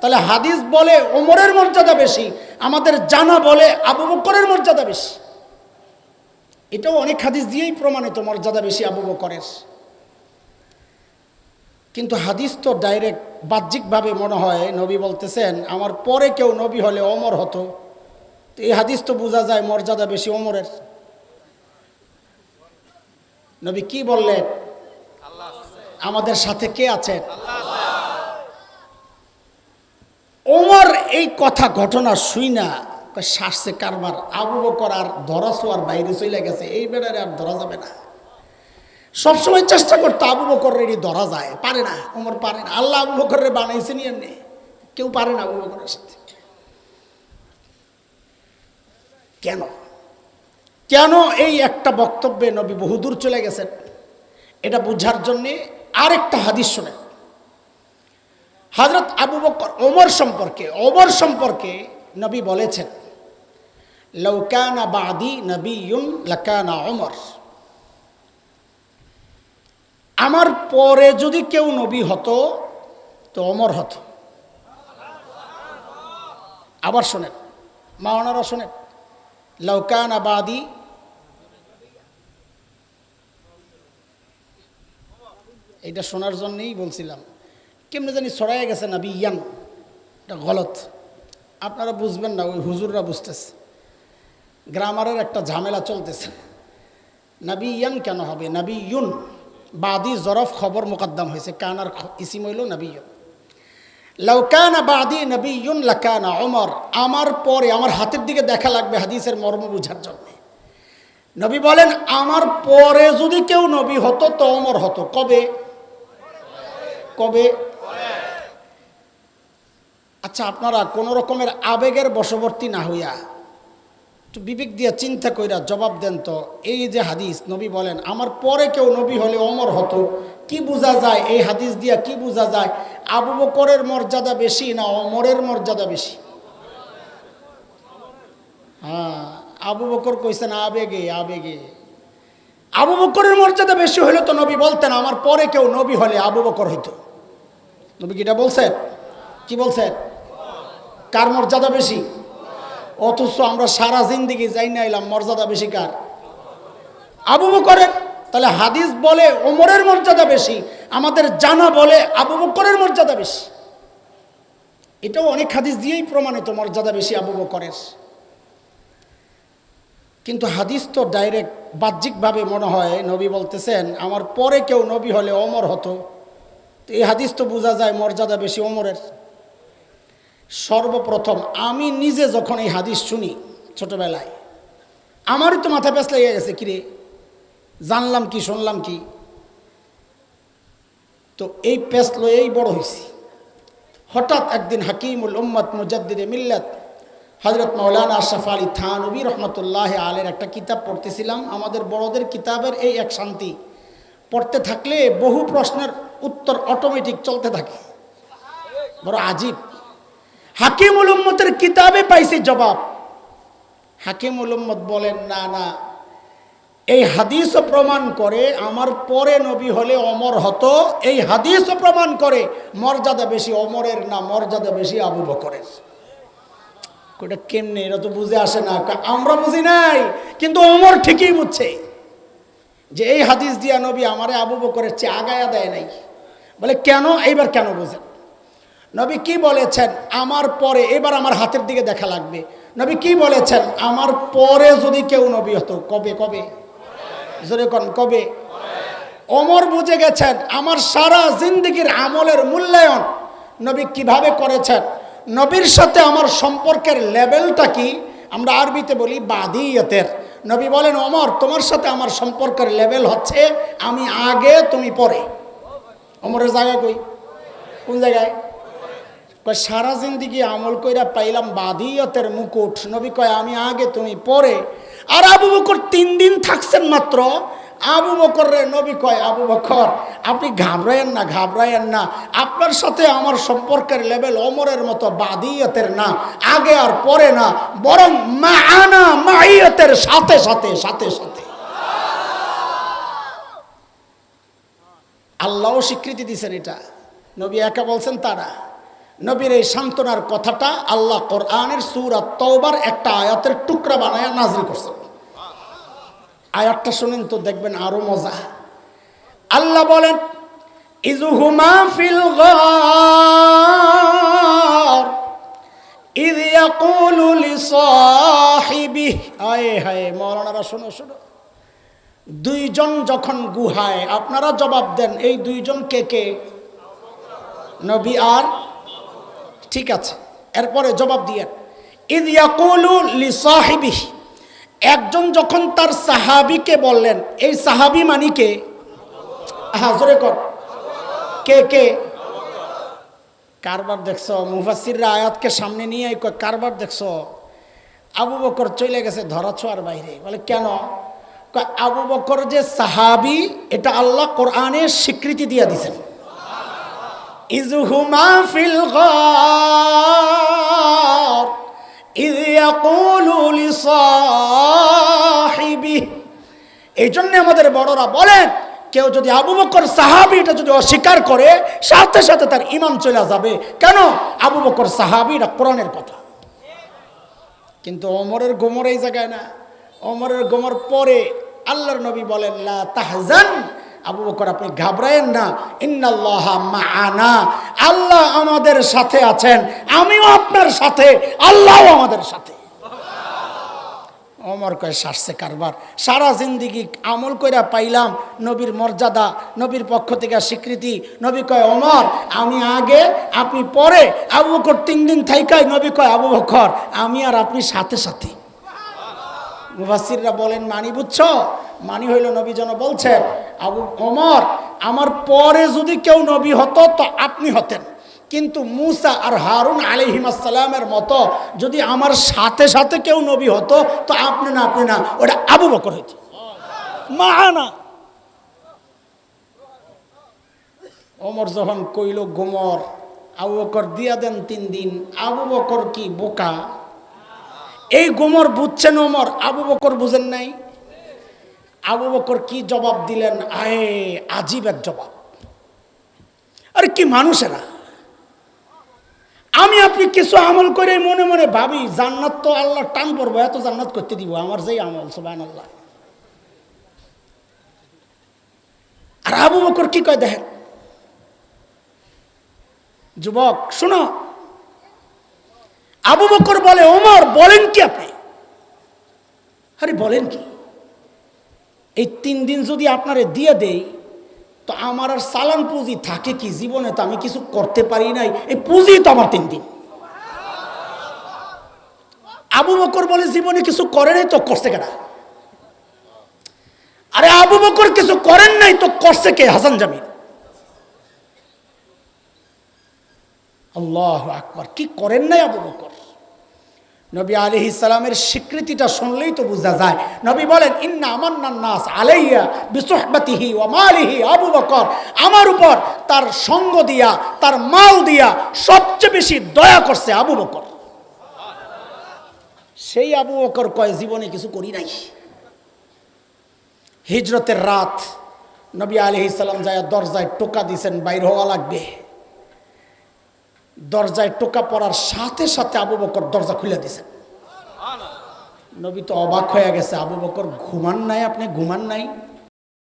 তাহলে হাদিস বলে ওমরের মর্যাদা বেশি, আমাদের জানা বলে আবু বকরের মর্যাদা বেশি। এটাও অনেক হাদিস দিয়েই প্রমাণিত মর্যাদা বেশি আবু বকরের। কিন্তু হাদিস তো ডাইরেক্ট বাহ্যিকভাবে মনে হয় নবী বলতেছেন আমার পরে কেউ নবী হলে ওমর হতো। তো এই হাদিস তো বোঝা যায় মর্যাদা বেশি ওমরের। নবী কি বললেন? আমাদের সাথে কে আছেন? ওমর এই কথা ঘটনা শুই না শ্বাসে কারবার, আবু বকর আর ধরা ছোঁয়ার বাইরে চলে গেছে, এই বেড়ারে আর ধরা যাবে না। সবসময় চেষ্টা করতো আবু বকরেরই ধরা যায়, পারে না, ওমর পারে না। আল্লাহ আবু বকরের বানাইছেন এমনি, কেউ পারে না আবু বকরের সাথে। কেন কেন এই একটা বক্তব্যে নবী বহুদূর চলে গেছেন, এটা বুঝার জন্যে আরেকটা হাদিস শোনেন। হযরত আবু বকর ওমর সম্পর্কে নবী বলেছেন, লাউ কানা বাদি নবিয়্যুন লাকানা ওমর। আমার পরে যদি কেউ নবী হতো তো ওমর হতো। আবার শোনেন, মাওলানারা শোনেন, লাউ কানা বাদি, এটা শোনার জন্যই বলছিলাম। কেমনে জানি ছড়াইয়া গেছে নবী ইয়ান, এটা গলত, আপনারা বুঝবেন না, ওই হুজুররা বুঝতেছে। গ্রামারের একটা ঝামেলা চলতেছে। নবী ইয়ান কেন হবে? নবী ইউন, বাদি জরফ খবর মোকদ্দম হয়েছে, কানার ইসিম হইল নবী ইউন। লাউ কানা বাদি নবী ইউন লাকানা ওমর। আমার পরে, আমার হাতের দিকে দেখা লাগবে হাদিসের মর্ম বুঝার জন্য। নবী বলেন আমার পরে যদি কেউ নবী হতো তো ওমর হতো। কবে? কবে? আচ্ছা, আপনারা কোনো রকমের আবেগের বশবর্তী না হইয়া একটু বিবেক দিয়া চিন্তা কইরা জবাব দেন তো, এই যে হাদিস নবী বলেন আমার পরে কেউ নবী হলে ওমর হতো, কি বোঝা যায় এই হাদিস দিয়া? কি বোঝা যায়? আবু বকরের মর্যাদা বেশি না ওমরের মর্যাদা বেশি? হ্যাঁ, আবু বকর কইছেন আবেগে আবেগে। আবু বকরের মর্যাদা বেশি হলে তো নবী বলতেন আমার পরে কেউ নবী হলে আবু বকর হইতো। নবী কিটা বলছেন? কি বলছেন? কার মর্যাদা বেশি? অথচ আমরা সারা জিন্দেগি যাই না এলাম, মর্যাদা বেশি কার? আবু বকরের। তাহলে হাদিস বলে ওমরের মর্যাদা বেশি, আমাদের জানা বলে আবু বকরের মর্যাদা বেশি। এটাও অনেক হাদিস দিয়েই প্রমাণিত মর্যাদা বেশি আবু বকরের। কিন্তু হাদিস তো ডাইরেক্ট বাহ্যিকভাবে মনে হয় নবী বলতেছেন আমার পরে কেউ নবী হলে ওমর হতো। তো এই হাদিস তো বোঝা যায় মর্যাদা বেশি ওমরের। সর্বপ্রথম আমি নিজে যখন এই হাদিস শুনি ছোটবেলায়, আমারই তো মাথা পেঁচ লেগে গেছে, কিরে জানলাম কি শুনলাম কি। তো এই পেঁচ লয়েই বড় হয়েছি। হঠাৎ একদিন হাকিমুল উম্মত মুজাদ্দিদে মিল্লাত হযরত মাওলানা আশরাফ আলী থানভী রহমতুল্লাহ আলাইহির একটা কিতাব পড়তেছিলাম। আমাদের বড়দের কিতাবের এই এক শান্তি, পড়তে থাকলে বহু প্রশ্নের উত্তর অটোমেটিক চলতে থাকে, বড় আজীব। হাকিমুল উম্মতের কিতাবে পাইছি জবাব। হাকিমুল উম্মত বলেন না না, এই হাদিসও প্রমাণ করে আমার পরে নবী হলে ওমর হতো। এই হাদিসও প্রমাণ করে মর্যাদা বেশি ওমরের না মর্যাদা বেশি আবু বকরের। ওটা কেমনে? এটা তো বুঝে আসে না। আমরা বুঝি নাই, কিন্তু ওমর ঠিকই বুঝছে যে এই হাদিস দিয়া নবী আমারে আবু বকরের চেয়ে আগায়া দেয় নাই। বলে কেন? এইবার কেন বুঝেন। নবী কি বলেছেন? আমার পরে, এবার আমার হাতের দিকে দেখা লাগবে। নবী কি বলেছেন? আমার পরে যদি কেউ নবী হতো। কবে? কবে? জোরে কোন, কবে? ওমর বুঝে গেছেন আমার সারা জিন্দেগির আমলের মূল্যায়ন নবী কিভাবে করেছেন, নবীর সাথে আমার সম্পর্কের লেভেলটা কি, আমরা আরবিতে বলি বাদিয়তের। নবী বলেন ওমর তোমার সাথে আমার সম্পর্কের লেভেল হচ্ছে আমি আগে তুমি পরে। ওমরের জায়গা কই? কোন জায়গায়? কয় সারা জিন্দেগি আমল কইরা পাইলাম বাদিয়তের মুকুট। নবী কয় আমি আগে তুমি পরে। আর আবু বকর 3 দিন থাকছেন মাত্র। আবু বকর রে নবী কয় আবু বকর আপনি ঘাবড়ায়েন না, ঘাবড়ায়েন না, আপনার সাথে আমার সম্পর্কের লেভেল ওমরের মতো বাদিয়তের না, আগে আর পরে না, বরং মাআনা মাইয়তের সাথে সাথে সাথে সাথে। আল্লাহও স্বীকৃতি দিয়েছেন এটা, নবী একা বলছেন তারা। নবীর এই সান্ত্বনার কথাটা আল্লাহ কোরআনের সূরা তাওবার একটা আয়াতের টুকরা বানায়া নাযিল করছেন। আয়াতটা শুনেন তো দেখবেন আরো মজা। আল্লাহ বলেন ইযহুমা ফিল গার ইয ইয়াকুলু লিসাহিবিহি, আয়ে হায় মাওলানারা শোনো শোনো, দুইজন যখন গুহায়, আপনারা জবাব দেন এই দুইজন কে কে? নবী আর, ঠিক আছে, এরপরে জবাব দিয়েন। ইয ইয়াকুলু লিসাহিবিহি, একজন যখন তার সাহাবীকে বললেন, এই সাহাবী মানে কে? হ্যাঁ জোরে কর, কে কে? কারবার দেখছো? মুফাসসিররা আয়াতকে সামনে নিয়ে কয় কারবার দেখছো? আবু বকর চলে গেছে ধরাছোঁয়ার বাইরে। বলে কেন? কয় আবু বকর যে সাহাবী এটা আল্লাহ কোরআনে স্বীকৃতি দিয়ে দিয়েছেন। ইযহুমা ফিল গার ইয ইয়াকুলু লিসাহিবিহি, এই জন্য আমাদের বড়রা বলেন কেউ যদি আবু বকর সাহাবী এটা যদি অস্বীকার করে সাথে সাথে তার ঈমান চলে যাবে। কেন? আবু বকর সাহাবী, এটা কোরআনের কথা। কিন্তু ওমরের গোমর এই জায়গায় না। ওমরের গোমর পরে আল্লাহর নবী বলেন লা তাহজান, আবু বকর আপনি ঘাবড়ায়েন না, ইন্নাল্লাহা মাআনা, আল্লাহ আমাদের সাথে আছেন, আমিও আপনার সাথে, আল্লাহও আমাদের সাথে। ওমর কয় সারছে কারবার, সারা জিন্দিগি আমল কইরা পাইলাম নবীর মর্যাদা, নবীর পক্ষ থেকে স্বীকৃতি। নবী কয় ওমর আমি আগে আপনি পরে। আবু বকর 3 দিন থাইকাই নবী কয় আবু বকর আমি আর আপনি সাথে সাথে। মুফাসসিররা বলেন মানি বুঝছো? মানি হইল নবী যেন বলছেন আবু ওমর আমার পরে যদি কেউ নবী হতো তো আপনি হতেন, কিন্তু মূসা আর হারুন আলাইহিস সালামের মতো যদি আমার সাথে সাথে কেউ নবী হতো তো আপনি না, আপনি না, ওটা আবু বকর হইতো। মাআনা। ওমর যখন কইল গোমর, আবু বকর দিয়া দেন 3 দিন। আবু বকর কি বোকা? এই গোমর বুঝছেন ওমর, আবু বকর বুঝেন নাই। আবু বকর কি জবাব দিলেন, আয়ে আজীব এক জবাব। আরে কি মানুষেরা, আমি আপনি কিছু আমল করে মনে মনে ভাবি জান্নাত তো আল্লাহ টান পড়বো, এত জান্নাত করতে দিব আমার যেই আমল, সুবহানাল্লাহ। আর আবু বকর কি কয় দেখেন, যুবক শোনো, আবু বকর বলে ওমর বলেন কি আপনি? আরে বলেন কি, এই 3 দিন যদি আপনারে দিয়ে দেই তো আমার আর সালান পুঁজি থাকে কি? জীবনে তো আমি কিছু করতে পারি নাই, এই পুঁজি তো আমার 3 দিন। আবু বকর বলে জীবনে কিছু করে নাই তো করছে কেডা? আরে আবু বকর কিছু করেন নাই তো করছে কে? হাসান জামিল। আল্লাহু আকবার, কি করেন নাই আবু বকর? নবী আলাইহিস সালামের স্বীকৃতিটা শুনলেই তো বোঝা যায়। নবী বলেন ইন্না আমান্নান নাস আলাইয়া বিসুহবাতিহি ওয়া মালিহি, আবু বকর আমার উপর তার সঙ্গ দিয়া তার মাল দিয়া সবচেয়ে বেশি দয়া করছে আবু বকর। সেই আবু বকর কয় জীবনে কিছু করি নাই। হিজরতের রাত নবী আলাইহিস সালাম যায় দরজায় টোকা দিয়েছেন বাইর হওয়া লাগবে। দরজায় টোকা পড়ার সাথে সাথে আবু বকর দরজা খুলে দিয়েছেন। নবী তো অবাক হয়ে গেছে, আবু বকর ঘুমান নাই? আপনি ঘুমান নাই?